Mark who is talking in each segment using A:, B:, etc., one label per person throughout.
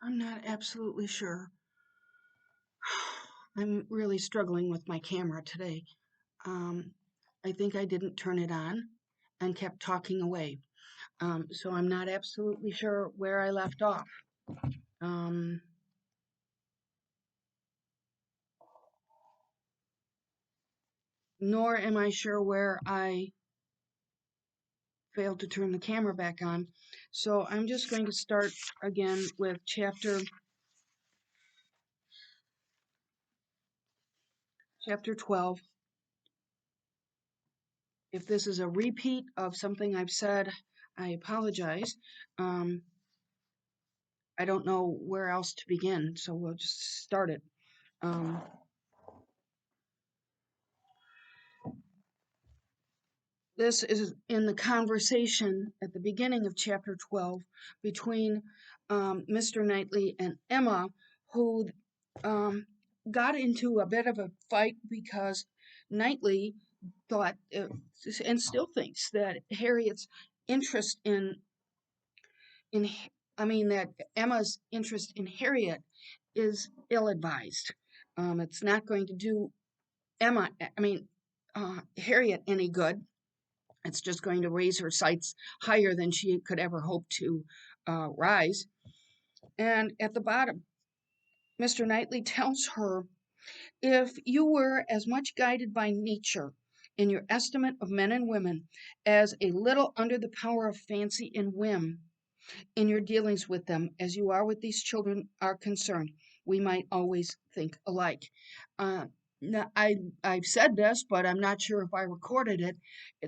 A: I'm not absolutely sure. I'm really struggling with my camera today. Um, I think I didn't turn it on and kept talking away. So I'm not absolutely sure where I left off. Um, Nor am I sure where I failed to turn the camera back on. So I'm just going to start again with chapter 12. If this is a repeat of something I've said, I apologize. Um, I don't know where else to begin, so we'll just start it. Um, this is in the conversation at the beginning of chapter 12 between Mr. Knightley and Emma, who got into a bit of a fight because Knightley thought, and still thinks, that Harriet's interest in I mean that Emma's interest in Harriet is ill-advised. It's not going to do Emma, I mean Harriet any good. It's just going to raise her sights higher than she could ever hope to rise. And at the bottom, Mr. Knightley tells her, if you were as much guided by nature in your estimate of men and women as a little under the power of fancy and whim in your dealings with them as you are with these children are concerned, we might always think alike. Uh, now, I've said this, but I'm not sure if I recorded it.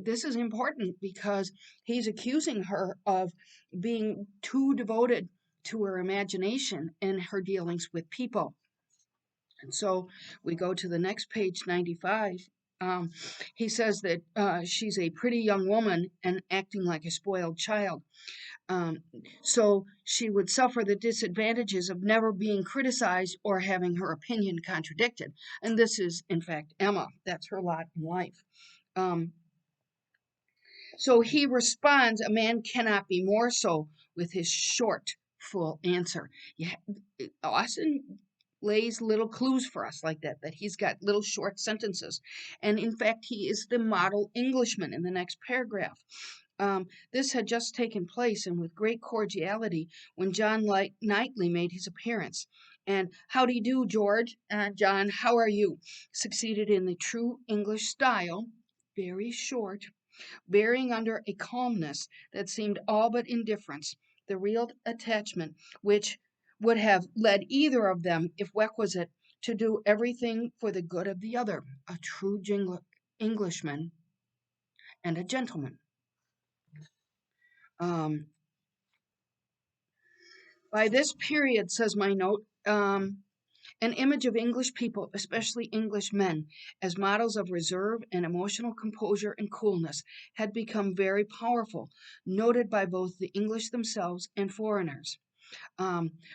A: This is important because he's accusing her of being too devoted to her imagination in her dealings with people. And so we go to the next page, 95. Um, he says that she's a pretty young woman and acting like a spoiled child. Um, so she would suffer the disadvantages of never being criticized or having her opinion contradicted. And this is, in fact, Emma. That's her lot in life. Um, so he responds, a man cannot be more so, with his short, full answer. Yeah, Austin lays little clues for us like that he's got little short sentences. And in fact, he is the model Englishman in the next paragraph. This had just taken place, and with great cordiality, when John Knightley made his appearance. And how do you do, George? John, how are you? Succeeded in the true English style, very short, bearing under a calmness that seemed all but indifference, the real attachment which would have led either of them, if requisite, to do everything for the good of the other, a true Englishman and a gentleman. Um, by this period, says my note, an image of English people, especially English men, as models of reserve and emotional composure and coolness, had become very powerful, noted by both the English themselves and foreigners.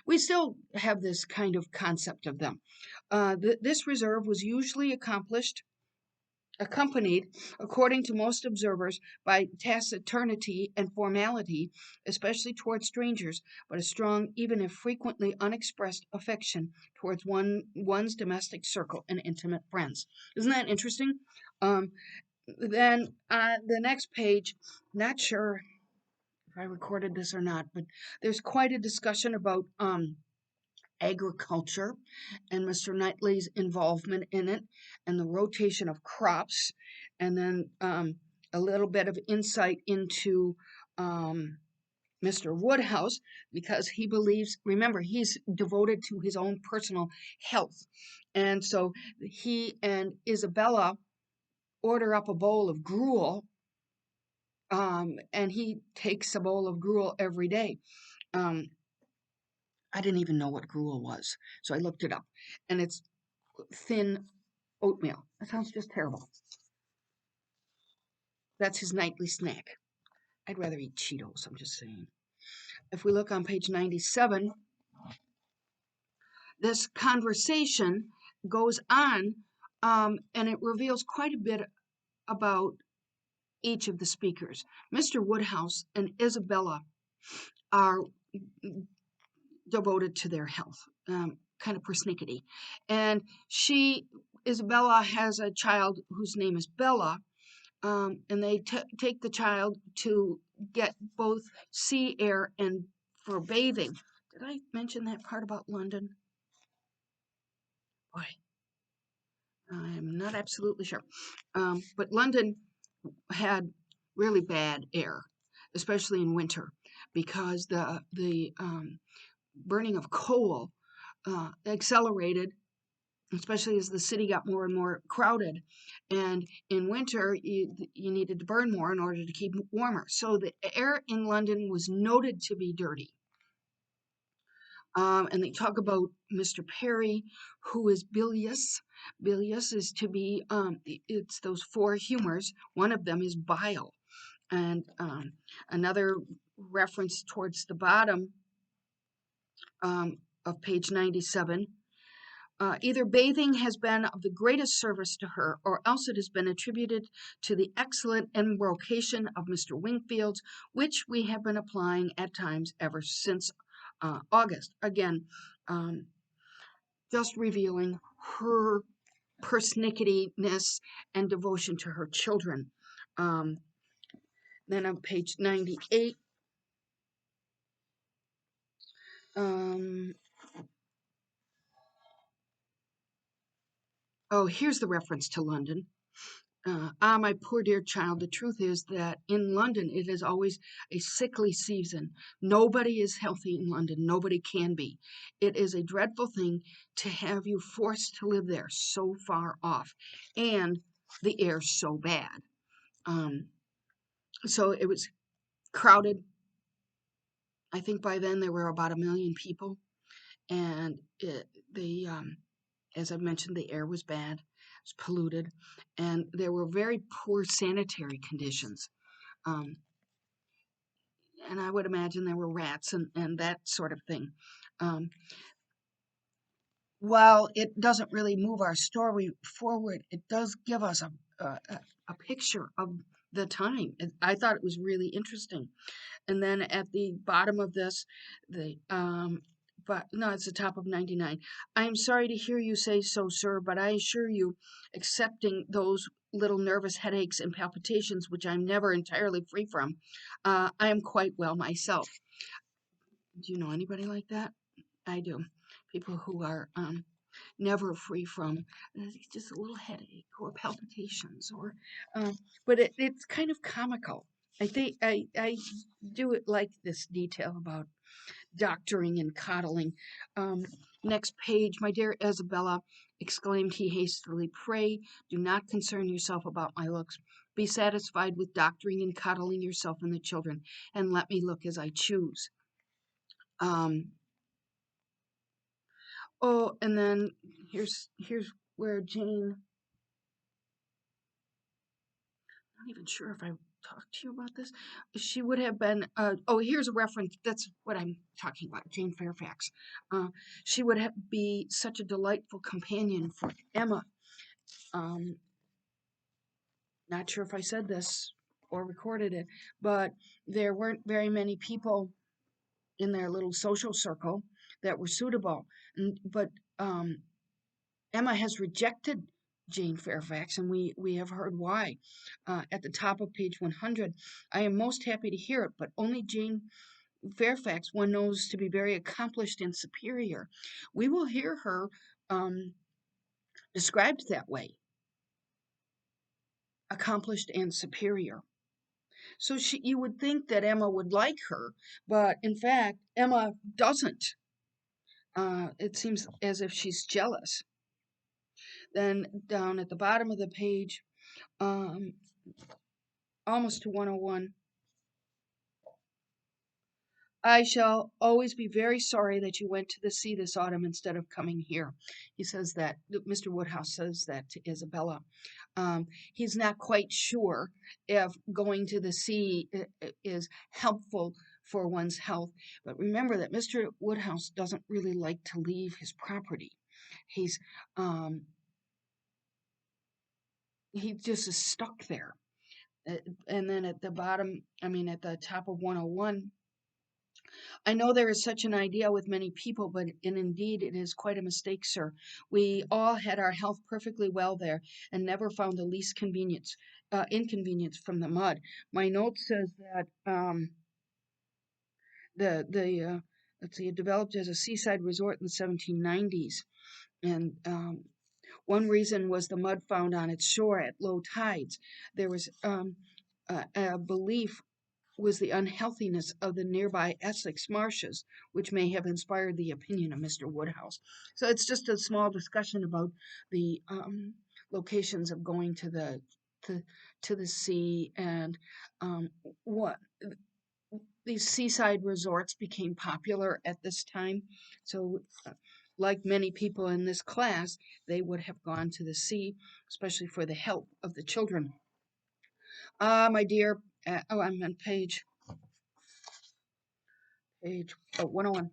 A: We still have this kind of concept of them. This reserve was usually accompanied, according to most observers, by taciturnity and formality, especially towards strangers, but a strong, even if frequently unexpressed, affection towards one's domestic circle and intimate friends. Isn't that interesting? Um, then the next page, not sure if I recorded this or not, but there's quite a discussion about agriculture and Mr. Knightley's involvement in it and the rotation of crops, and then a little bit of insight into Mr. Woodhouse, because he believes, remember, he's devoted to his own personal health. And so he and Isabella order up a bowl of gruel, and he takes a bowl of gruel every day. Um, I didn't even know what gruel was, so I looked it up, and it's thin oatmeal. That sounds just terrible. That's his nightly snack. I'd rather eat Cheetos, I'm just saying. If we look on page 97, this conversation goes on, and it reveals quite a bit about each of the speakers. Mr. Woodhouse and Isabella are devoted to their health, kind of persnickety. And Isabella has a child whose name is Bella, and they take the child to get both sea air and for bathing. Did I mention that part about London? Boy, I'm not absolutely sure. But London had really bad air, especially in winter, because the burning of coal accelerated, especially as the city got more and more crowded. And in winter, you needed to burn more in order to keep warmer. So the air in London was noted to be dirty. And they talk about Mr. Perry, who is bilious. Bilious is to be, it's those four humors. One of them is bile. And another reference towards the bottom of page 97. Either bathing has been of the greatest service to her, or else it has been attributed to the excellent embrocation of Mr. Wingfield's, which we have been applying at times ever since August. Again, just revealing her persnicketyness and devotion to her children. Then on page 98, oh, here's the reference to London. My poor dear child, the truth is that in London it is always a sickly season. Nobody is healthy in London. Nobody can be. It is a dreadful thing to have you forced to live there so far off, and the air's so bad. So it was crowded. I think by then there were about 1 million people, and as I mentioned, the air was bad, it was polluted, and there were very poor sanitary conditions. Um, and I would imagine there were rats and that sort of thing. Um, while it doesn't really move our story forward, it does give us a picture of the time. I thought it was really interesting. And then at the bottom of this, but no, it's the top of 99. I am sorry to hear you say so, sir, but I assure you, excepting those little nervous headaches and palpitations, which I'm never entirely free from, I am quite well myself. Do you know anybody like that? I do. People who are never free from just a little headache or palpitations, or but it's kind of comical. I think I do it like this detail about doctoring and coddling. Um, Next page, my dear Isabella, exclaimed he hastily, pray do not concern yourself about my looks. Be satisfied with doctoring and coddling yourself and the children, and let me look as I choose. Um, oh, and then here's where Jane. I'm not even sure if I talked to you about this. She would have been. Oh, here's a reference. That's what I'm talking about. Jane Fairfax. She would be such a delightful companion for Emma. Um, Not sure if I said this or recorded it, but there weren't very many people in their little social circle that were suitable. But Emma has rejected Jane Fairfax, and we have heard why. At the top of page 100, I am most happy to hear it, but only Jane Fairfax one knows to be very accomplished and superior. We will hear her described that way, accomplished and superior. So you would think that Emma would like her, but in fact, Emma doesn't. It seems as if she's jealous. Then down at the bottom of the page, um, almost to 101. I shall always be very sorry that you went to the sea this autumn instead of coming here. He says that, Mr. Woodhouse says that to Isabella. He's not quite sure if going to the sea is helpful for one's health. But remember that Mr. Woodhouse doesn't really like to leave his property. He's he just is stuck there. And then at the bottom, I mean, at the top of 101, I know there is such an idea with many people, but indeed it is quite a mistake, sir. We all had our health perfectly well there and never found the least inconvenience from the mud. My note says that the let's see, it developed as a seaside resort in the 1790s, and one reason was the mud found on its shore at low tides. There was a belief was the unhealthiness of the nearby Essex marshes, which may have inspired the opinion of Mr. Woodhouse. So it's just a small discussion about the locations of going to, to the sea and what these seaside resorts became popular at this time. So, like many people in this class, they would have gone to the sea, especially for the health of the children. My dear, I'm on page 101.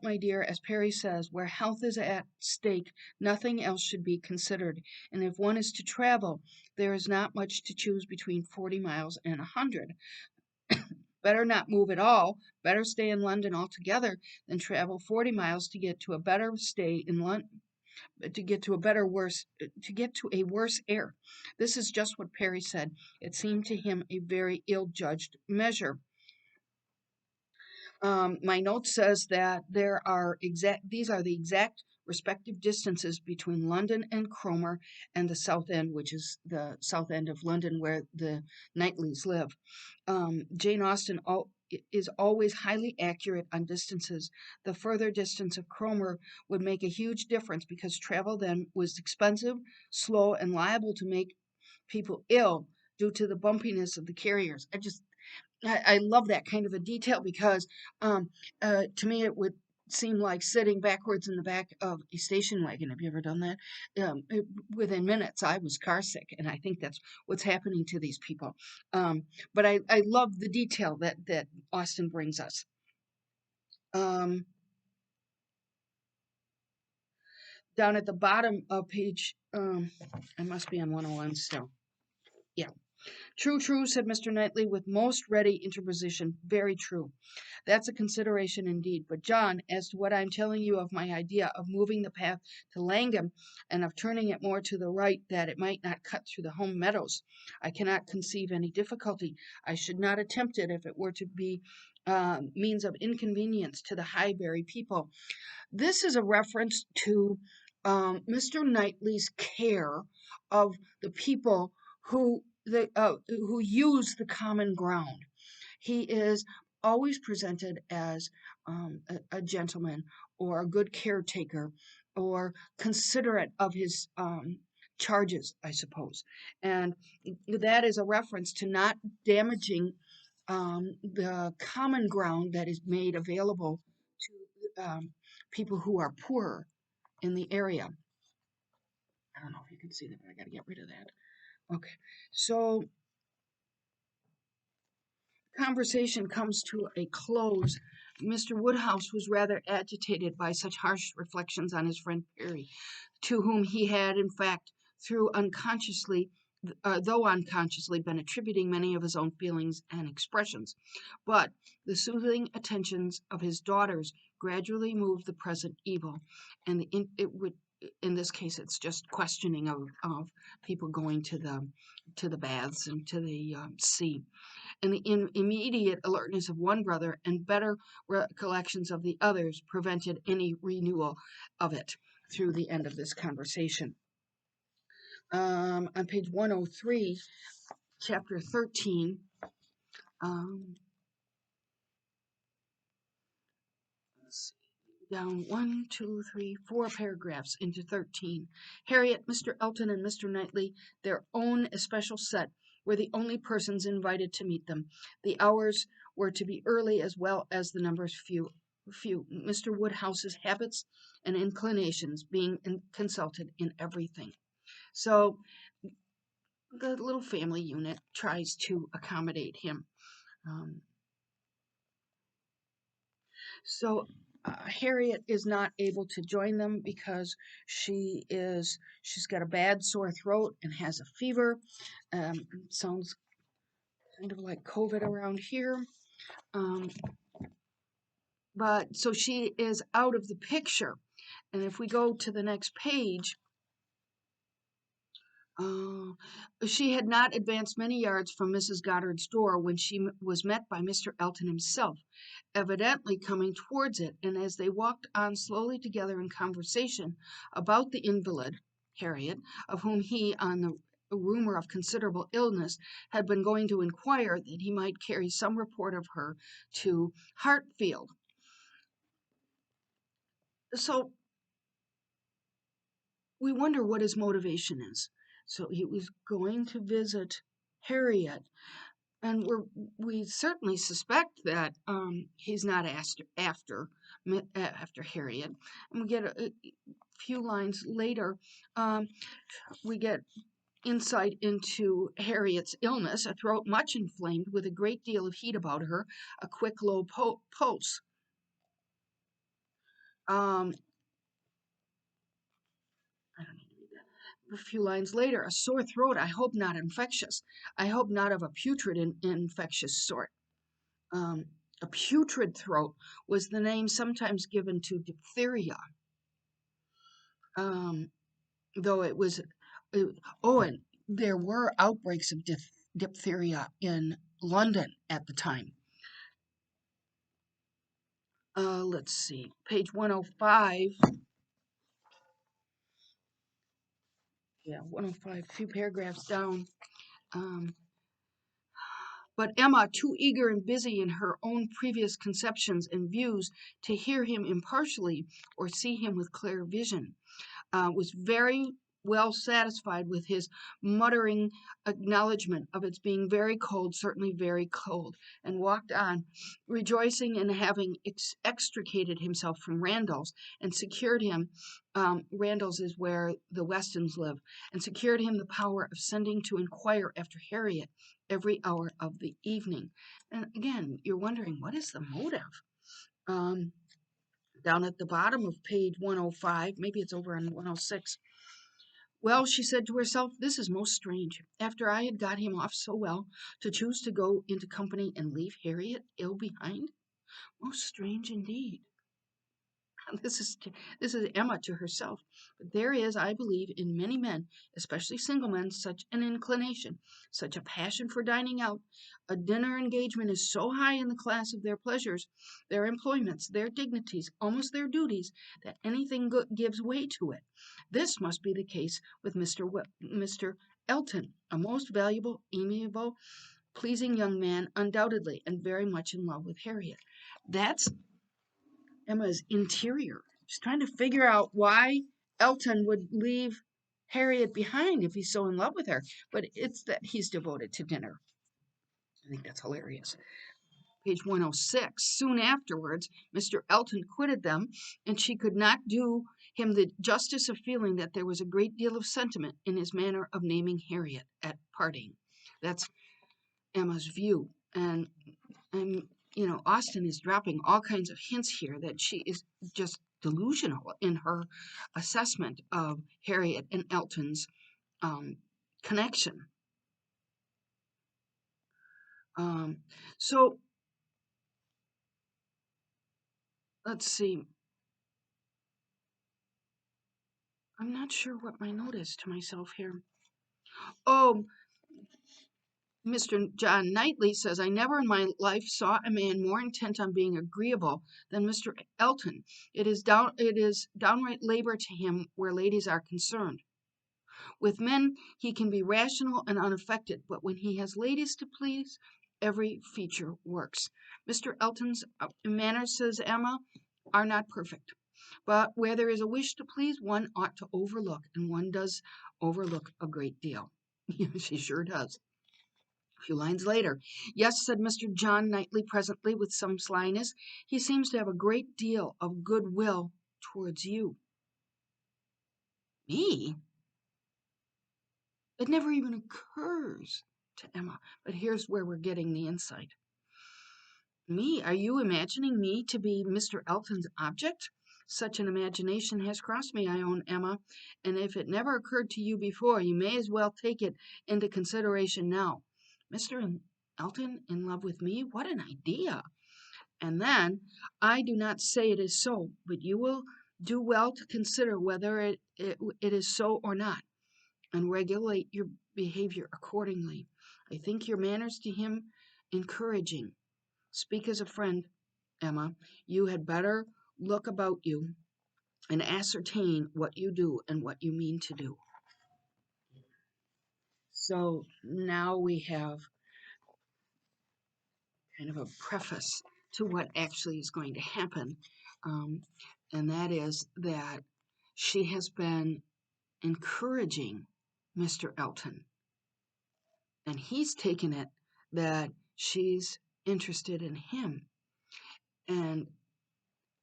A: My dear, as Perry says, where health is at stake, nothing else should be considered. And if one is to travel, there is not much to choose between 40 miles and 100. Better not move at all. Better stay in London altogether than travel 40 miles to get to a better stay in London. To get to a better worse to get to a worse air. This is just what Perry said. It seemed to him a very ill-judged measure. My note says that these are the exact respective distances between London and Cromer and the South End, which is the South End of London where the Knightleys live. Jane Austen is always highly accurate on distances. The further distance of Cromer would make a huge difference because travel then was expensive, slow, and liable to make people ill due to the bumpiness of the carriers. I love that kind of a detail because to me it would seem like sitting backwards in the back of a station wagon. Have you ever done that? Within minutes, I was car sick, and I think that's what's happening to these people. But I love the detail that Austin brings us. Um, Down at the bottom of page, I must be on 101 still. Yeah. True, true, said Mr. Knightley with most ready interposition. Very true. That's a consideration indeed. But, John, as to what I'm telling you of my idea of moving the path to Langham and of turning it more to the right that it might not cut through the home meadows, I cannot conceive any difficulty. I should not attempt it if it were to be means of inconvenience to the Highbury people. This is a reference to Mr. Knightley's care of the people who use the common ground. He is always presented as a gentleman or a good caretaker or considerate of his charges, I suppose. And that is a reference to not damaging the common ground that is made available to people who are poorer in the area. I don't know if you can see that, but I got to get rid of that. Okay, so conversation comes to a close. Mr. Woodhouse was rather agitated by such harsh reflections on his friend Perry, to whom he had, in fact, though unconsciously, been attributing many of his own feelings and expressions. But the soothing attentions of his daughters gradually moved the present evil, and it would. In this case, it's just questioning of people going to the baths and to the sea, and the immediate alertness of one brother and better recollections of the others prevented any renewal of it through the end of this conversation. On page 103, chapter 13, um, let's see, down 4 paragraphs into 13. Harriet, Mr. Elton, and Mr. Knightley, their own especial set, were the only persons invited to meet them. The hours were to be early as well as the numbers few. Mr. Woodhouse's habits and inclinations being consulted in everything. So the little family unit tries to accommodate him. Um, so Harriet is not able to join them because she's got a bad sore throat and has a fever. Sounds kind of like COVID around here. Um, but so she is out of the picture. And if we go to the next page, uh, she had not advanced many yards from Mrs. Goddard's door when she was met by Mr. Elton himself, evidently coming towards it, and as they walked on slowly together in conversation about the invalid, Harriet, of whom he, on the rumor of considerable illness, had been going to inquire that he might carry some report of her to Hartfield. So we wonder what his motivation is. So he was going to visit Harriet, and we certainly suspect that he's not after Harriet. And we get a few lines later, we get insight into Harriet's illness: a throat much inflamed, with a great deal of heat about her, a quick low pulse. Um, I don't need to read that. A few lines later, a sore throat, I hope not infectious. I hope not of a putrid infectious sort. Um, a putrid throat was the name sometimes given to diphtheria, though it was. Oh, and there were outbreaks of diphtheria in London at the time. Let's see, page 105. Yeah, 105, a few paragraphs down. Um, but Emma, too eager and busy in her own previous conceptions and views to hear him impartially or see him with clear vision, was very well satisfied with his muttering acknowledgment of its being very cold, certainly very cold, and walked on, rejoicing in having extricated himself from Randall's and secured him. Randall's is where the Westons live, and secured him the power of sending to inquire after Harriet every hour of the evening. And again, you're wondering, what is the motive? Um, Down at the bottom of page 105, maybe it's over on 106. Well, she said to herself, this is most strange. After I had got him off so well, to choose to go into company and leave Harriet ill behind? Most strange indeed. This is Emma to herself. But there is, I believe, in many men, especially single men, such an inclination, such a passion for dining out. A dinner engagement is so high in the class of their pleasures, their employments, their dignities, almost their duties, that anything gives way to it. This must be the case with Mr. Elton, a most valuable, amiable, pleasing young man, undoubtedly, and very much in love with Harriet. That's Emma's interior. She's trying to figure out why Elton would leave Harriet behind if he's so in love with her, but it's that he's devoted to dinner. I think that's hilarious. Page 106. Soon afterwards, Mr. Elton quitted them, and she could not do him the justice of feeling that there was a great deal of sentiment in his manner of naming Harriet at parting. That's Emma's view. And Austen is dropping all kinds of hints here that she is just delusional in her assessment of Harriet and Elton's connection. Um, so let's see. I'm not sure what my note is to myself here. Oh, Mr. John Knightley says, I never in my life saw a man more intent on being agreeable than Mr. Elton. It is downright labor to him where ladies are concerned. With men he can be rational and unaffected, but when he has ladies to please, every feature works. Mr. Elton's manners, says Emma, are not perfect, but where there is a wish to please, one ought to overlook, and one does overlook a great deal. She sure does. A few lines later, yes, said Mr. John Knightley presently with some slyness, he seems to have a great deal of good will towards you. Me? It never even occurs to Emma, but here's where we're getting the insight. Me? Are you imagining me to be Mr. Elton's object? Such an imagination has crossed me, I own, Emma, and if it never occurred to you before, you may as well take it into consideration now. Mr. Elton in love with me? What an idea! And then, I do not say it is so, but you will do well to consider whether it is so or not, and regulate your behavior accordingly. I think your manners to him encouraging. Speak as a friend, Emma. You had better look about you and ascertain what you do and what you mean to do. So now we have kind of a preface to what actually is going to happen, um, and that is that she has been encouraging Mr. Elton, and he's taken it that she's interested in him, and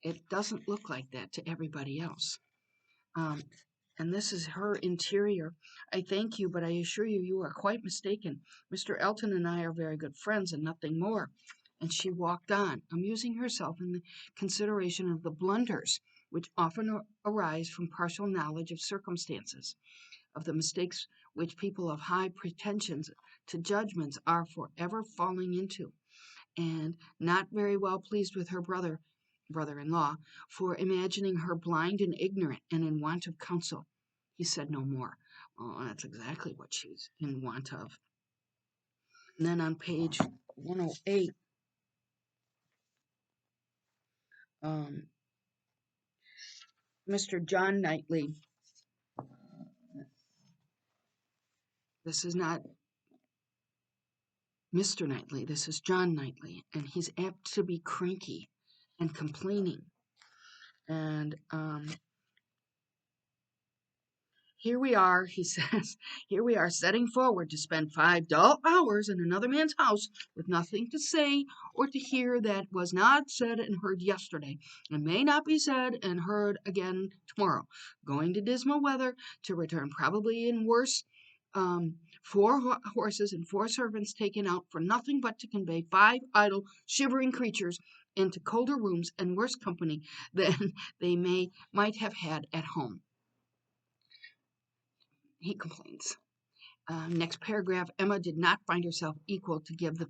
A: it doesn't look like that to everybody else. Um, and this is her interior. I thank you, but I assure you, you are quite mistaken. Mr. Elton and I are very good friends and nothing more. And she walked on, amusing herself in the consideration of the blunders which often arise from partial knowledge of circumstances, of the mistakes which people of high pretensions to judgments are forever falling into, and not very well pleased with her brother-in-law, for imagining her blind and ignorant and in want of counsel. He said no more. Oh, that's exactly what she's in want of. And then on page 108, Mr. John Knightley, this is not Mr. Knightley, this is John Knightley, and he's apt to be cranky and complaining. And here we are, he says, here we are setting forward to spend 5 dull hours in another man's house with nothing to say or to hear that was not said and heard yesterday, and may not be said and heard again tomorrow. Going to dismal weather, to return probably in worse. 4 horses and 4 servants taken out for nothing but to convey 5 idle, shivering creatures into colder rooms and worse company than they might have had at home. He complains. Next paragraph, Emma did not find herself equal to give the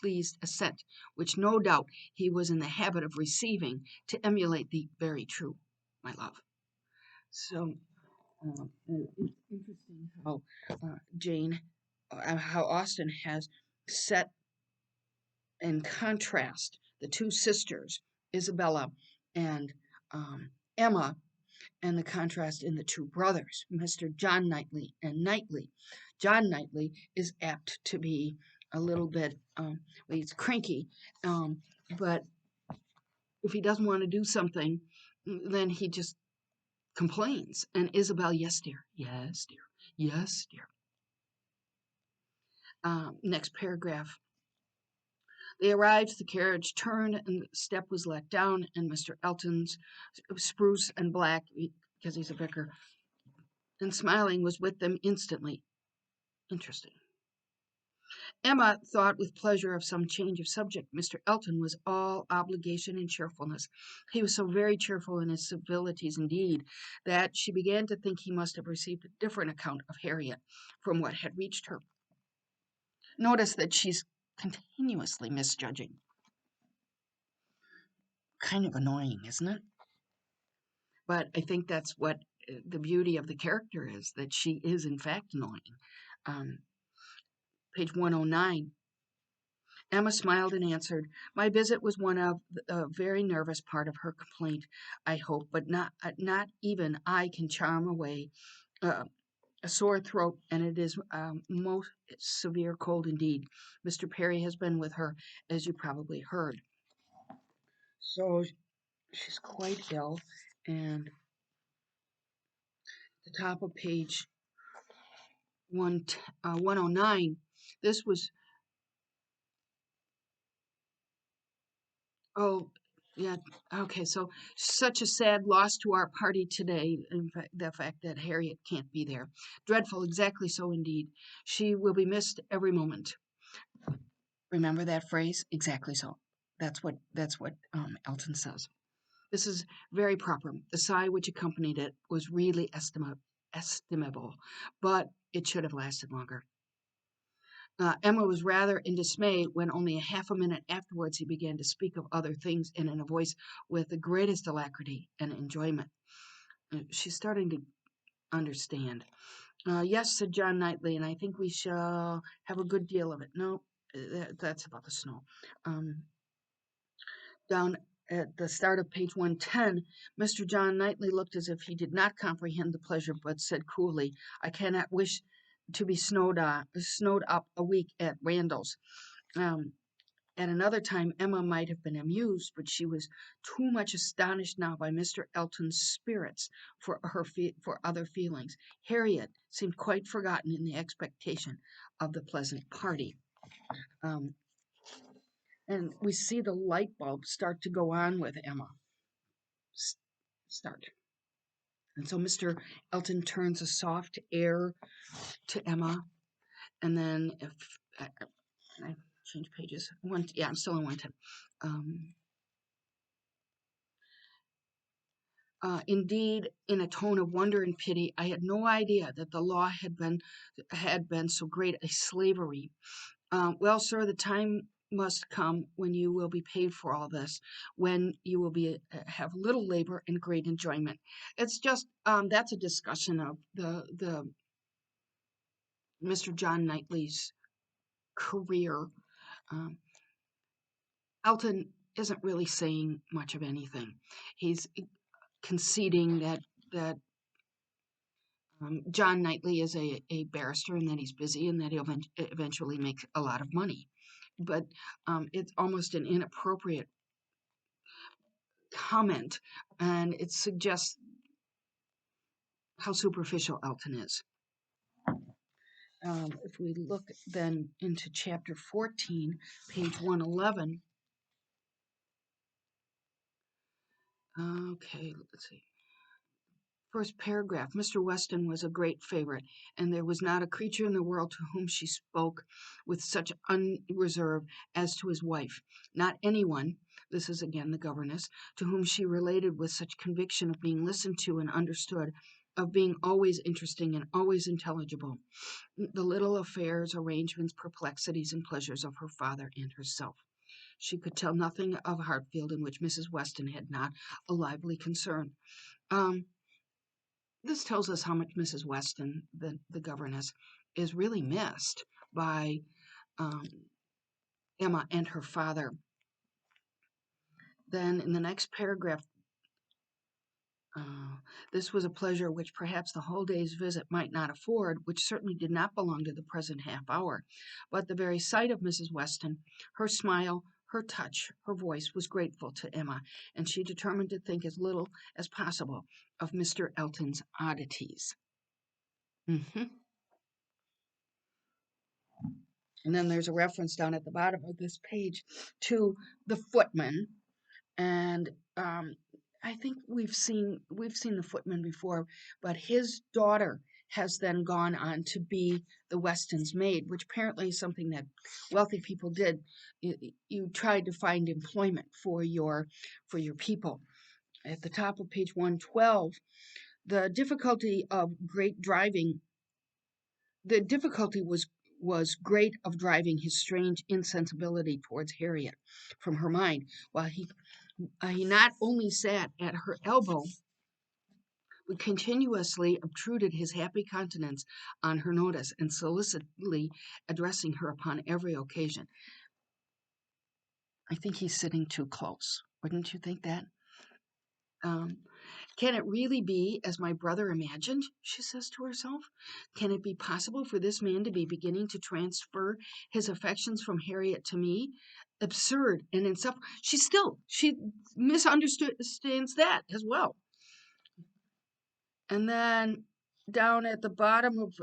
A: pleased assent, which no doubt he was in the habit of receiving, to emulate the very true, my love. So it's interesting how how Austen has set in contrast the 2 sisters, Isabella and Emma, and the contrast in the 2 brothers, Mr. John Knightley and Knightley. John Knightley is apt to be a little bit, he's cranky, but if he doesn't want to do something, then he just complains. And Isabel, yes, dear, yes, dear, yes, dear. Next paragraph. They arrived, the carriage turned, and the step was let down, and Mr. Elton's spruce and black, because he's a vicar, and smiling was with them instantly. Interesting. Emma thought with pleasure of some change of subject. Mr. Elton was all obligation and cheerfulness. He was so very cheerful in his civilities, indeed, that she began to think he must have received a different account of Harriet from what had reached her. Notice that she's continuously misjudging. Kind of annoying, isn't it? But I think that's what the beauty of the character is, that she is, in fact, annoying. Page 109. Emma smiled and answered, "My visit was one of a very nervous part of her complaint, I hope, but not even I can charm away a sore throat, and it is most severe cold indeed. Mr. Perry has been with her, as you probably heard." So she's quite ill, and at the top of page 109, this was, oh, yeah, okay, so such a sad loss to our party today, in fact, the fact that Harriet can't be there. Dreadful, exactly so indeed. She will be missed every moment. Remember that phrase? Exactly so. That's what Elton says. This is very proper. The sigh which accompanied it was really estimable, but it should have lasted longer. Emma was rather in dismay when only a half a minute afterwards he began to speak of other things and in a voice with the greatest alacrity and enjoyment. She's starting to understand. Yes, said John Knightley, and I think we shall have a good deal of it. No, that's about the snow. Um, Down at the start of page 110, Mr. John Knightley looked as if he did not comprehend the pleasure, but said coolly, I cannot wish to be snowed up a week at Randall's. Um, at another time, Emma might have been amused, but she was too much astonished now by Mr. Elton's spirits for other feelings. Harriet seemed quite forgotten in the expectation of the pleasant party. Um, and we see the light bulb start to go on with Emma. Start. And so Mr. Elton turns a soft air to Emma, and then if I change pages, I'm still on 110. Indeed, in a tone of wonder and pity, I had no idea that the law had been so great a slavery. Well, sir, the time must come when you will be paid for all this, when you will have little labor and great enjoyment. It's just that's a discussion of the Mr. John Knightley's career. Um, Elton isn't really saying much of anything. He's conceding that John Knightley is a barrister and that he's busy and that he'll eventually make a lot of money. But it's almost an inappropriate comment, and it suggests how superficial Elton is. If we look then into chapter 14, page 111. Okay, let's see. First paragraph, Mr. Weston was a great favorite, and there was not a creature in the world to whom she spoke with such unreserve as to his wife. Not anyone, this is again the governess, to whom she related with such conviction of being listened to and understood, of being always interesting and always intelligible. The little affairs, arrangements, perplexities, and pleasures of her father and herself. She could tell nothing of Hartfield in which Mrs. Weston had not a lively concern. This tells us how much Mrs. Weston, the governess, is really missed by um, Emma and her father. Then in the next paragraph, this was a pleasure which perhaps the whole day's visit might not afford, which certainly did not belong to the present half hour. But the very sight of Mrs. Weston, her smile, her touch, her voice was grateful to Emma, and she determined to think as little as possible of Mr. Elton's oddities. Mm-hmm. And then there's a reference down at the bottom of this page to the footman. And I think we've seen the footman before, but his daughter has then gone on to be the Weston's maid, which apparently is something that wealthy people did. You tried to find employment for your people. At the top of page 112, the difficulty of great driving the difficulty was great of driving his strange insensibility towards Harriet from her mind, while he not only sat at her elbow, but continuously obtruded his happy countenance on her notice and solicitously addressing her upon every occasion. I think he's sitting too close. Wouldn't you think that? Can it really be as my brother imagined? She says to herself. Can it be possible for this man to be beginning to transfer his affections from Harriet to me? Absurd and insufferable. She misunderstands that as well. And then down at the bottom of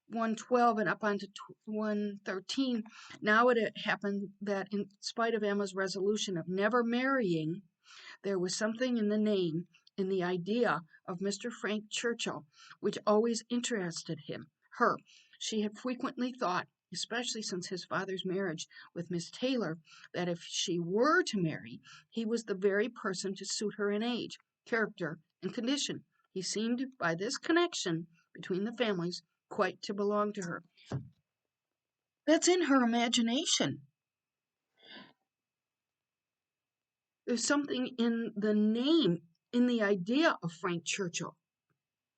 A: 112 and up onto 113, now it happened that in spite of Emma's resolution of never marrying, there was something in the name, in the idea of Mr. Frank Churchill, which always interested her. She had frequently thought, especially since his father's marriage with Miss Taylor, that if she were to marry, he was the very person to suit her in age, character, and condition. He seemed, by this connection between the families, quite to belong to her. That's in her imagination. There's something in the name, in the idea of Frank Churchill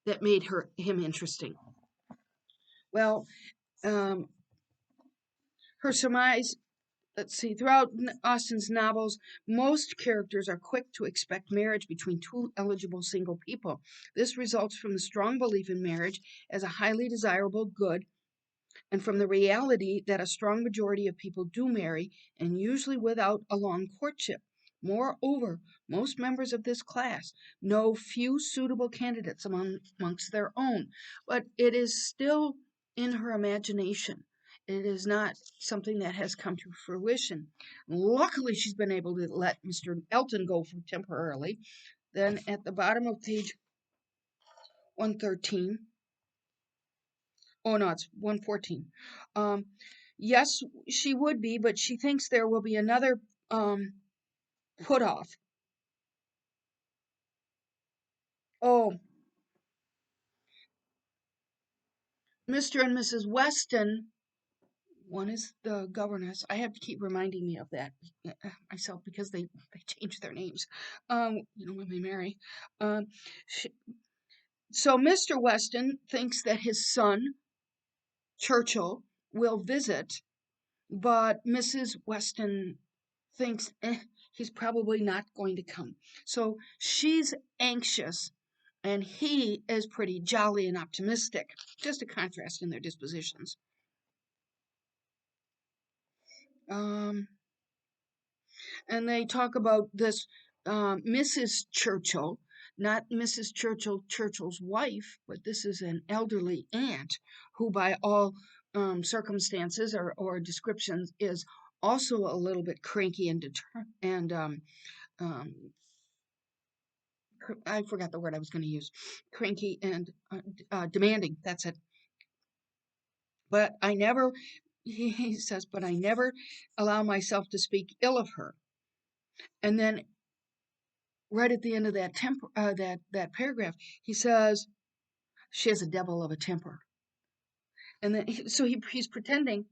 A: that made him interesting. Well, um, her surmise, let's see, throughout Austen's novels, most characters are quick to expect marriage between two eligible single people. This results from the strong belief in marriage as a highly desirable good and from the reality that a strong majority of people do marry, and usually without a long courtship. Moreover, most members of this class know few suitable candidates amongst their own, but it is still in her imagination. It is not something that has come to fruition. Luckily, she's been able to let Mr. Elton go for temporarily. Then at the bottom of page 113, oh no, it's 114. Um, yes, she would be, but she thinks there will be another put off. Oh, Mr. and Mrs. Weston, one is the governess. I have to keep reminding me of that myself because they change their names. When they marry. Um, she, so Mr. Weston thinks that his son Churchill will visit, but Mrs. Weston thinks he's probably not going to come. So she's anxious, and he is pretty jolly and optimistic. Just a contrast in their dispositions. Um, and they talk about this Mrs. Churchill, not Mrs. Churchill's wife, but this is an elderly aunt who, by all circumstances or descriptions, is also a little bit cranky and um, I forgot the word I was going to use, cranky and demanding. That's it. But I never, he says, but I never allow myself to speak ill of her. And then right at the end of that paragraph, he says she has a devil of a temper. And then so he's pretending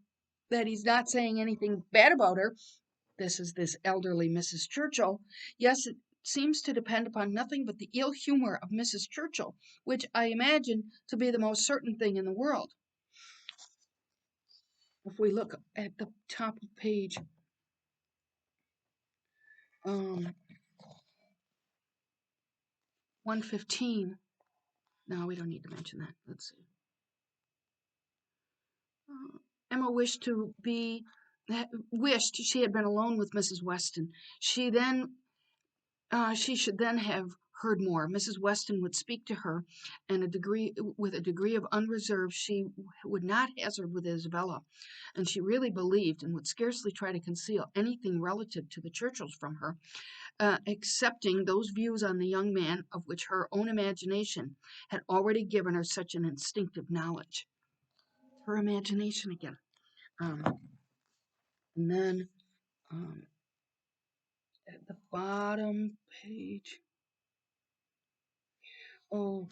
A: that he's not saying anything bad about her. This is this elderly Mrs. Churchill. Yes, it seems to depend upon nothing but the ill humor of Mrs. Churchill, which I imagine to be the most certain thing in the world. If we look at the top of page um, 115, no, we don't need to mention that. Let's see. Emma wished she had been alone with Mrs. Weston. She should then have heard more. Mrs. Weston would speak to her, and with a degree of unreserve she would not hazard with Isabella, and she really believed and would scarcely try to conceal anything relative to the Churchills from her, excepting those views on the young man of which her own imagination had already given her such an instinctive knowledge. Her imagination again. Um, and then at the bottom page, oh,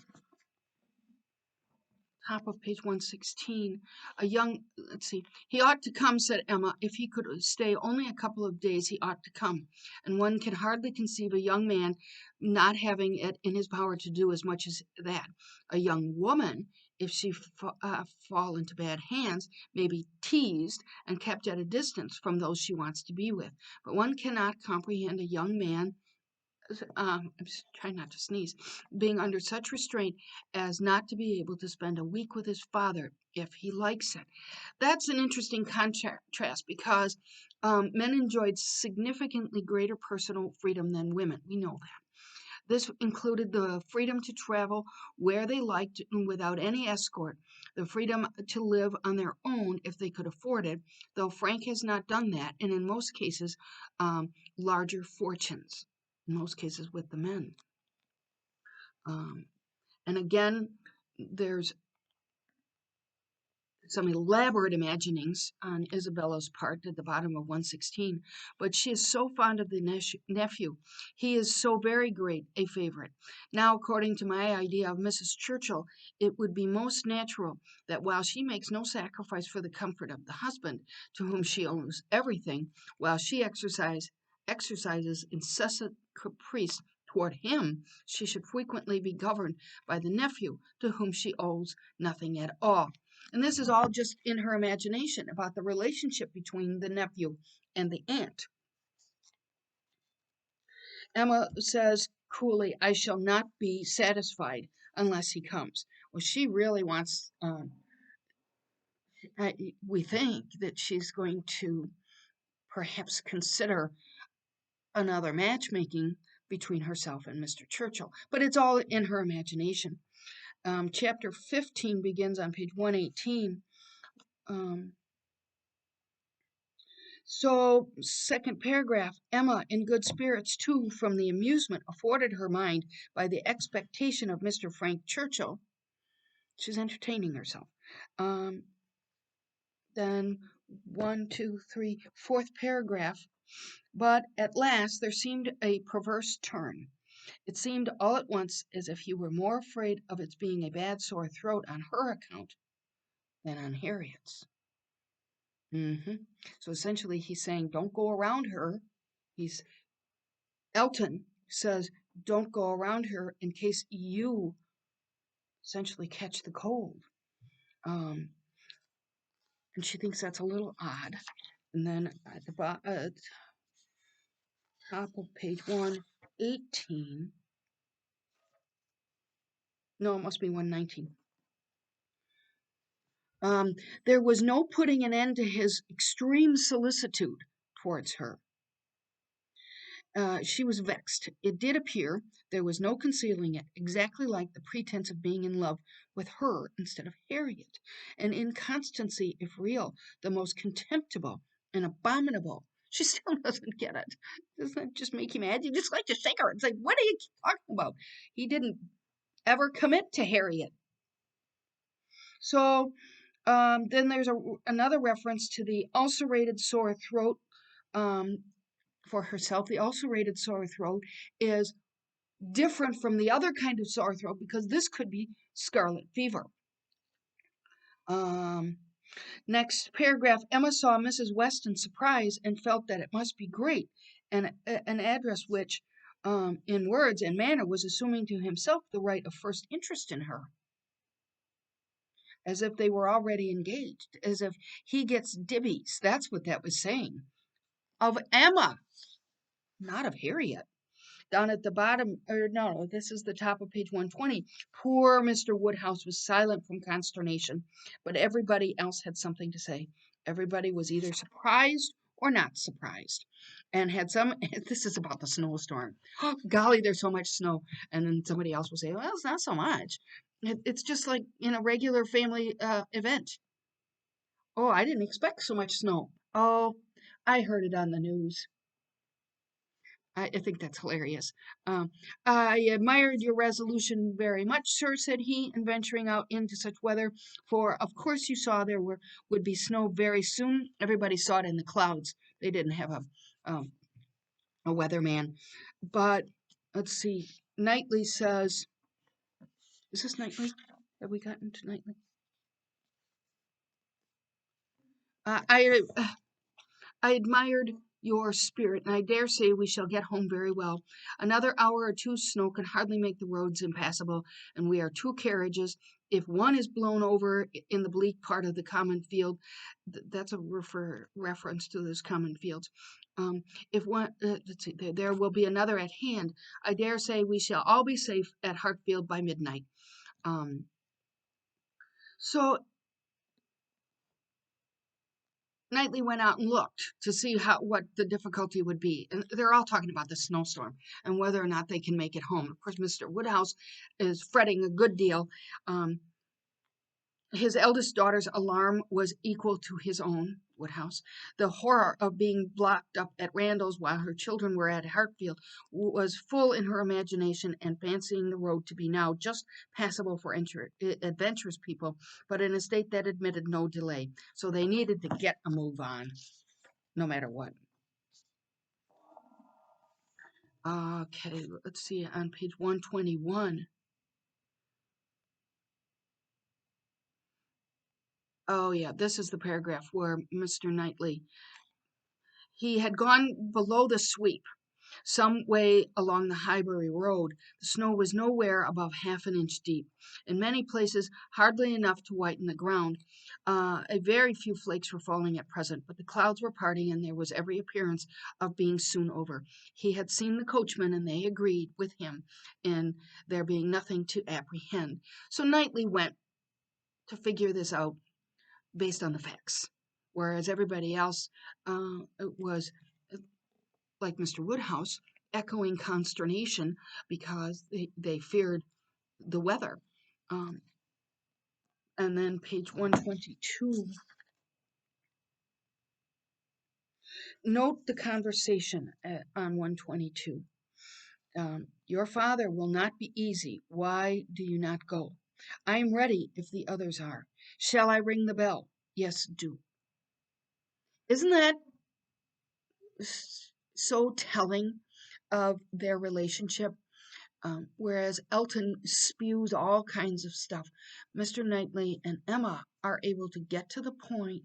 A: top of page 116, let's see, he ought to come, said Emma. If he could stay only a couple of days, he ought to come. And one can hardly conceive a young man not having it in his power to do as much as that. A young woman, if she fall into bad hands, may be teased and kept at a distance from those she wants to be with. But one cannot comprehend a young man, I'm just trying not to sneeze, being under such restraint as not to be able to spend a week with his father if he likes it. That's an interesting contrast because men enjoyed significantly greater personal freedom than women. We know that. This included the freedom to travel where they liked without any escort, the freedom to live on their own if they could afford it, though Frank has not done that, and in most cases, larger fortunes, in most cases with the men. And again, there's some elaborate imaginings on Isabella's part at the bottom of 116, but she is so fond of the nephew. He is so very great a favorite. Now, according to my idea of Mrs. Churchill, it would be most natural that while she makes no sacrifice for the comfort of the husband, to whom she owes everything, while she exercises incessant caprice toward him, she should frequently be governed by the nephew, to whom she owes nothing at all. And this is all just in her imagination about the relationship between the nephew and the aunt. Emma says coolly, I shall not be satisfied unless he comes. Well, she really wants, we think that she's going to perhaps consider another matchmaking between herself and Mr. Churchill, but it's all in her imagination. Chapter 15 begins on page 118. So, second paragraph, Emma, in good spirits too from the amusement afforded her mind by the expectation of Mr. Frank Churchill, she's entertaining herself. Then one, two, three, fourth paragraph. But at last there seemed a perverse turn. It seemed all at once as if he were more afraid of its being a bad sore throat on her account than on Harriet's. So essentially, he's saying, don't go around her. Elton says, don't go around her in case you essentially catch the cold. And she thinks that's a little odd. And then at the top of page 118, no, it must be 119. There was no putting an end to his extreme solicitude towards her. She was vexed. It did appear, there was no concealing it, exactly like the pretense of being in love with her instead of Harriet. An inconstancy, if real, the most contemptible and abominable. She still doesn't get it. Doesn't that just make you mad? You just like to shake her. It's like, what are you talking about? He didn't ever commit to Harriet. So then there's another reference to the ulcerated sore throat for herself. The ulcerated sore throat is different from the other kind of sore throat because this could be scarlet fever. Next paragraph, Emma saw Mrs. Weston's surprise and felt that it must be great, and an address which, in words and manner, was assuming to himself the right of first interest in her, as if they were already engaged, as if he gets dibbies. That's what that was saying. Of Emma, not of Harriet. Down at the bottom, or no, this is the top of page 120. Poor Mr. Woodhouse was silent from consternation, but everybody else had something to say. Everybody was either surprised or not surprised, and had some. This is about the snowstorm. Oh, golly, there's so much snow. And then somebody else will say, well, it's not so much. It's just like in a regular family event. Oh, I didn't expect so much snow. Oh, I heard it on the news. I think that's hilarious. I admired your resolution very much, sir, said he, in venturing out into such weather, for of course you saw there would be snow very soon. Everybody saw it in the clouds. They didn't have a weatherman. But let's see. Knightley says, is this Knightley? Have we gotten to Knightley? I admired your spirit, and I dare say we shall get home very well. Another hour or two's snow can hardly make the roads impassable, and we are two carriages. If one is blown over in the bleak part of the common field, that's a reference to those common fields. If one, let's see, there will be another at hand. I dare say we shall all be safe at Hartfield by midnight. So Knightley went out and looked to see what the difficulty would be. And they're all talking about the snowstorm and whether or not they can make it home. Of course, Mr. Woodhouse is fretting a good deal. His eldest daughter's alarm was equal to his own. Woodhouse. The horror of being blocked up at Randall's while her children were at Hartfield was full in her imagination, and fancying the road to be now just passable for adventurous people, but in a state that admitted no delay. So they needed to get a move on, no matter what. Okay, let's see on page 121. Oh, yeah, this is the paragraph where Mr. Knightley, he had gone below the sweep some way along the Highbury Road. The snow was nowhere above half an inch deep. In many places, hardly enough to whiten the ground. A very few flakes were falling at present, but the clouds were parting, and there was every appearance of being soon over. He had seen the coachman, and they agreed with him in there being nothing to apprehend. So Knightley went to figure this out based on the facts, whereas everybody else was like Mr. Woodhouse, echoing consternation because they feared the weather. Um, and then page 122, note the conversation on 122. Your father will not be easy. Why do you not go? I am ready if the others are. Shall I ring the bell? Yes, do. Isn't that so telling of their relationship? Whereas Elton spews all kinds of stuff, Mr. Knightley and Emma are able to get to the point,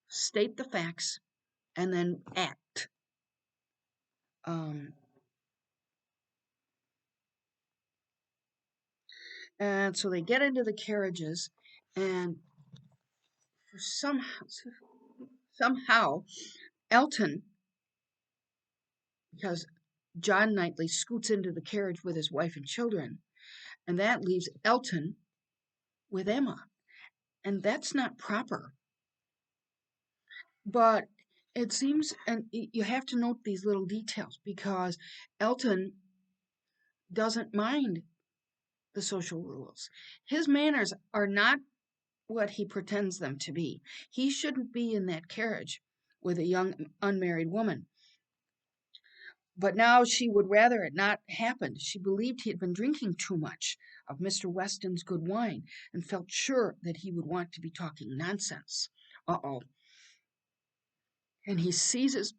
A: state the facts, and then act. Um, and so they get into the carriages, and for somehow Elton, because John Knightley scoots into the carriage with his wife and children, and that leaves Elton with Emma, and that's not proper. But it seems, and you have to note these little details because Elton doesn't mind the social rules. His manners are not what he pretends them to be. He shouldn't be in that carriage with a young unmarried woman. But now she would rather it not happened. She believed he had been drinking too much of Mr. Weston's good wine and felt sure that he would want to be talking nonsense. Uh-oh. And he seizes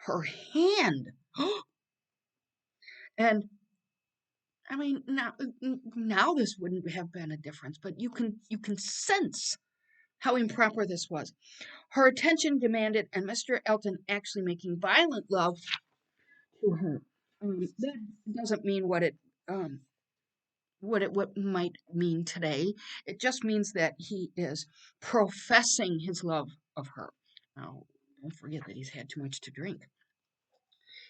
A: her hand. And I mean, now this wouldn't have been a difference, but you can sense how improper this was. Her attention demanded, and Mr. Elton actually making violent love to her. That doesn't mean um, what might mean today. It just means that he is professing his love of her. Now, don't forget that he's had too much to drink.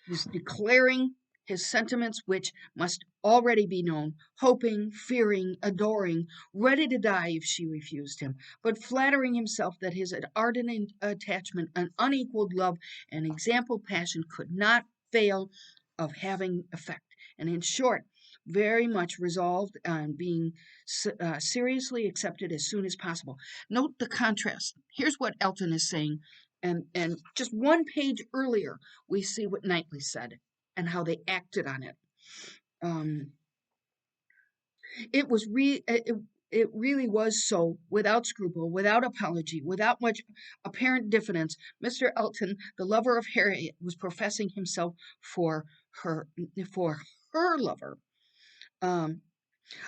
A: He's declaring his sentiments, which must already be known, hoping, fearing, adoring, ready to die if she refused him, but flattering himself that his ardent attachment, an unequaled love, and example passion could not fail of having effect. And in short, very much resolved on being seriously accepted as soon as possible. Note the contrast. Here's what Elton is saying, and just one page earlier, we see what Knightley said and how they acted on it. Um, it really was so, without scruple, without apology, without much apparent diffidence. Mr. Elton, the lover of Harriet, was professing himself for her for her lover. Um,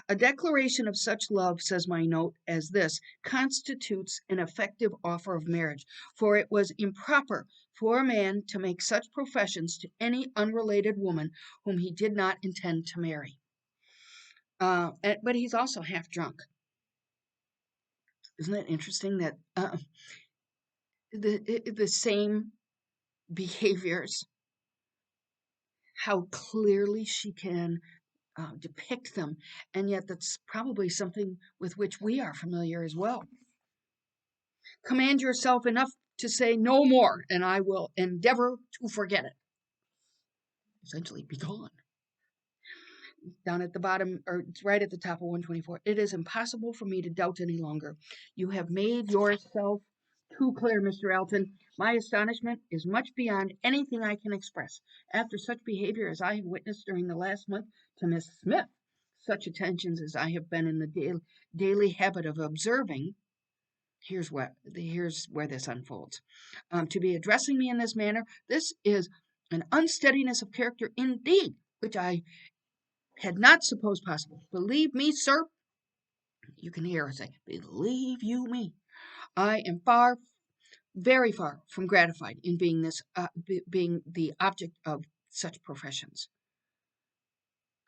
A: a declaration of such love, says my note, as this constitutes an effective offer of marriage, for it was improper for a man to make such professions to any unrelated woman whom he did not intend to marry. But he's also half drunk. Isn't it interesting that the same behaviors, how clearly she can depict them, and yet that's probably something with which we are familiar as well. Command yourself enough to say no more, and I will endeavor to forget it. Essentially, be gone. Down at the bottom, or it's right at the top of 124. It is impossible for me to doubt any longer. You have made yourself Too clear, Mr. Elton. My astonishment is much beyond anything I can express. After such behavior as I have witnessed during the last month to Miss Smith, such attentions as I have been in the daily habit of observing, here's where this unfolds. To be addressing me in this manner, this is an unsteadiness of character indeed, which I had not supposed possible. Believe me, sir, you can hear her say, believe you me, I am very far from gratified in being the object of such professions.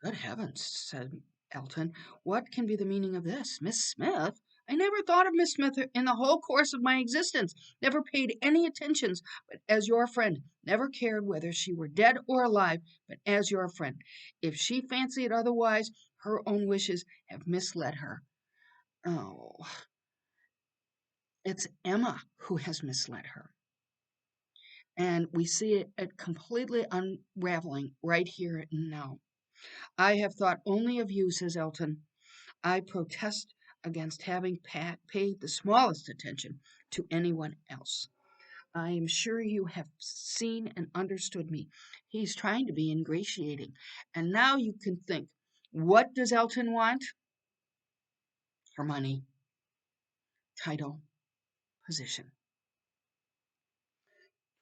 A: Good heavens, said Elton, what can be the meaning of this? Miss Smith? I never thought of Miss Smith in the whole course of my existence, never paid any attentions but as your friend, never cared whether she were dead or alive, but as your friend. If she fancied otherwise, her own wishes have misled her. Oh, it's Emma who has misled her. And we see it completely unraveling right here and now. I have thought only of you, says Elton. I protest against having paid the smallest attention to anyone else. I am sure you have seen and understood me. He's trying to be ingratiating. And now you can think, what does Elton want? Her money, title, position.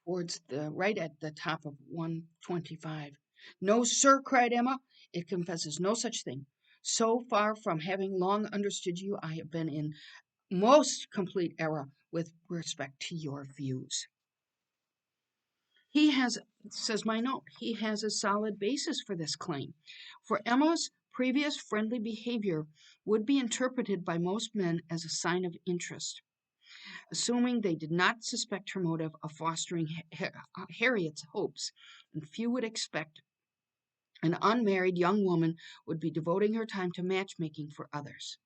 A: Towards the right at the top of 125. No, sir, cried Emma. It confesses no such thing. So far from having long understood you, I have been in most complete error with respect to your views. He has, says my note, he has a solid basis for this claim. For Emma's previous friendly behavior would be interpreted by most men as a sign of interest, assuming they did not suspect her motive of fostering Harriet's hopes, and few would expect an unmarried young woman would be devoting her time to matchmaking for others.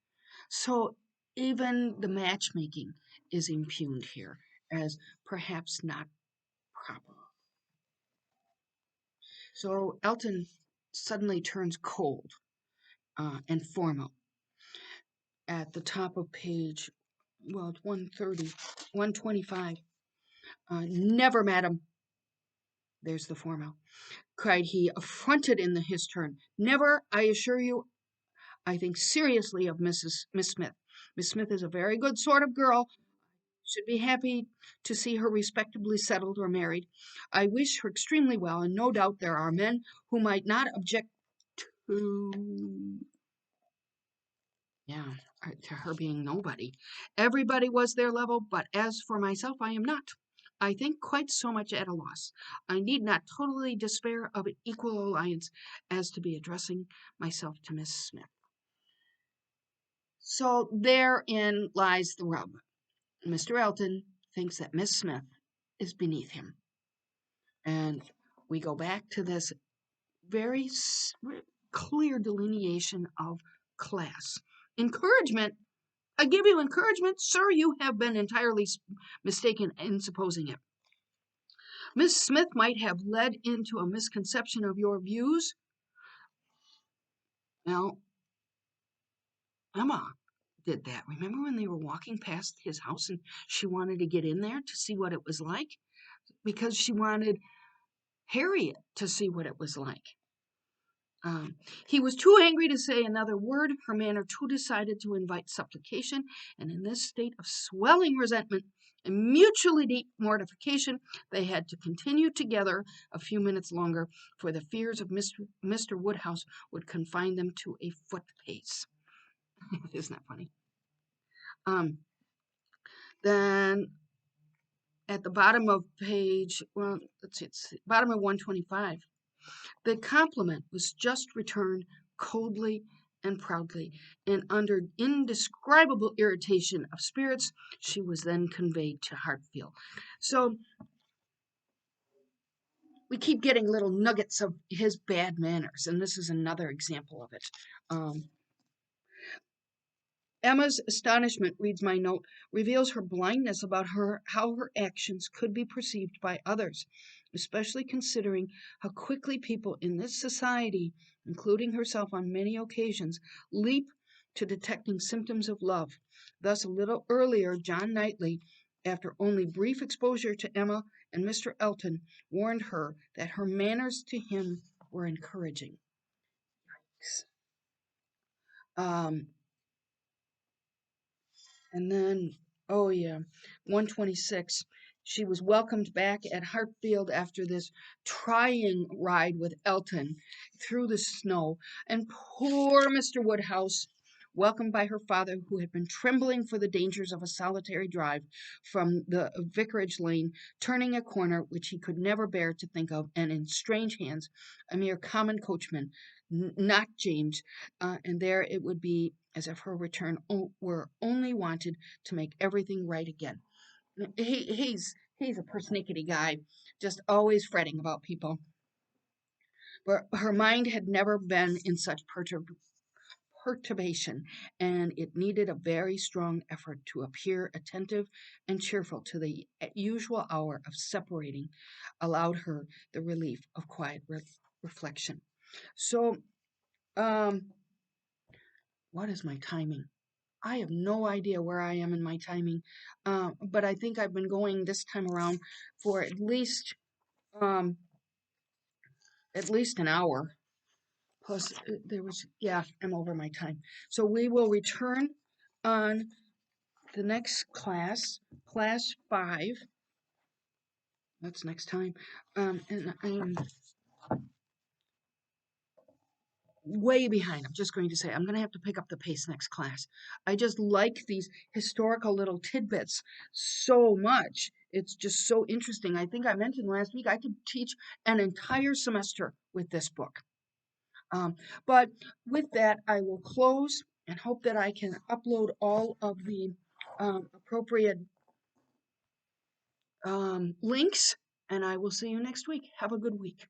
A: So even the matchmaking is impugned here as perhaps not proper. So Elton suddenly turns cold and formal at the top of page, well, 130, 125. Never, madam, there's the formal, cried he, affronted in his turn. Never, I assure you, I think seriously of Miss Smith. Miss Smith is a very good sort of girl. Should be happy to see her respectably settled or married. I wish her extremely well, and no doubt there are men who might not object to, yeah, to her being nobody. Everybody was their level, but as for myself, I am not. I think quite so much at a loss. I need not totally despair of an equal alliance as to be addressing myself to Miss Smith. So therein lies the rub. Mr. Elton thinks that Miss Smith is beneath him. And we go back to this very clear delineation of class. Encouragement, I give you encouragement, sir, you have been entirely mistaken in supposing it. Miss Smith might have led into a misconception of your views. Now, Emma did that. Remember when they were walking past his house and she wanted to get in there to see what it was like? Because she wanted Harriet to see what it was like. He was too angry to say another word, her manner too decided to invite supplication, and in this state of swelling resentment and mutually deep mortification, they had to continue together a few minutes longer, for the fears of Mr. Woodhouse would confine them to a foot pace. Isn't that funny? Then at the bottom of page, well, let's see, it's bottom of 125. The compliment was just returned coldly and proudly, and under indescribable irritation of spirits, she was then conveyed to Hartfield. So we keep getting little nuggets of his bad manners, and this is another example of it. Emma's astonishment, reads my note, reveals her blindness about how her actions could be perceived by others, especially considering how quickly people in this society, including herself on many occasions, leap to detecting symptoms of love. Thus, a little earlier, John Knightley after only brief exposure to Emma, and Mr. Elton warned her that her manners to him were encouraging. Um, And then, oh yeah, 126. She was welcomed back at Hartfield after this trying ride with Elton through the snow. And poor Mr. Woodhouse, welcomed by her father, who had been trembling for the dangers of a solitary drive from the vicarage lane, turning a corner which he could never bear to think of, and in strange hands, a mere common coachman, not James, and there it would be as if her return were only wanted to make everything right again. He's a persnickety guy, just always fretting about people. But her mind had never been in such perturbation, and it needed a very strong effort to appear attentive and cheerful to the usual hour of separating, allowed her the relief of quiet reflection. So, um, what is my timing? I have no idea where I am in my timing, but I think I've been going this time around for um, at least an hour. Plus, there was, yeah, I'm over my time. So we will return on the next class, class 5. That's next time. And I'm way behind. I'm just going to say I'm going to have to pick up the pace next class. I just like these historical little tidbits so much. It's just so interesting. I think I mentioned last week I could teach an entire semester with this book. But with that, I will close and hope that I can upload all of the appropriate links, and I will see you next week. Have a good week.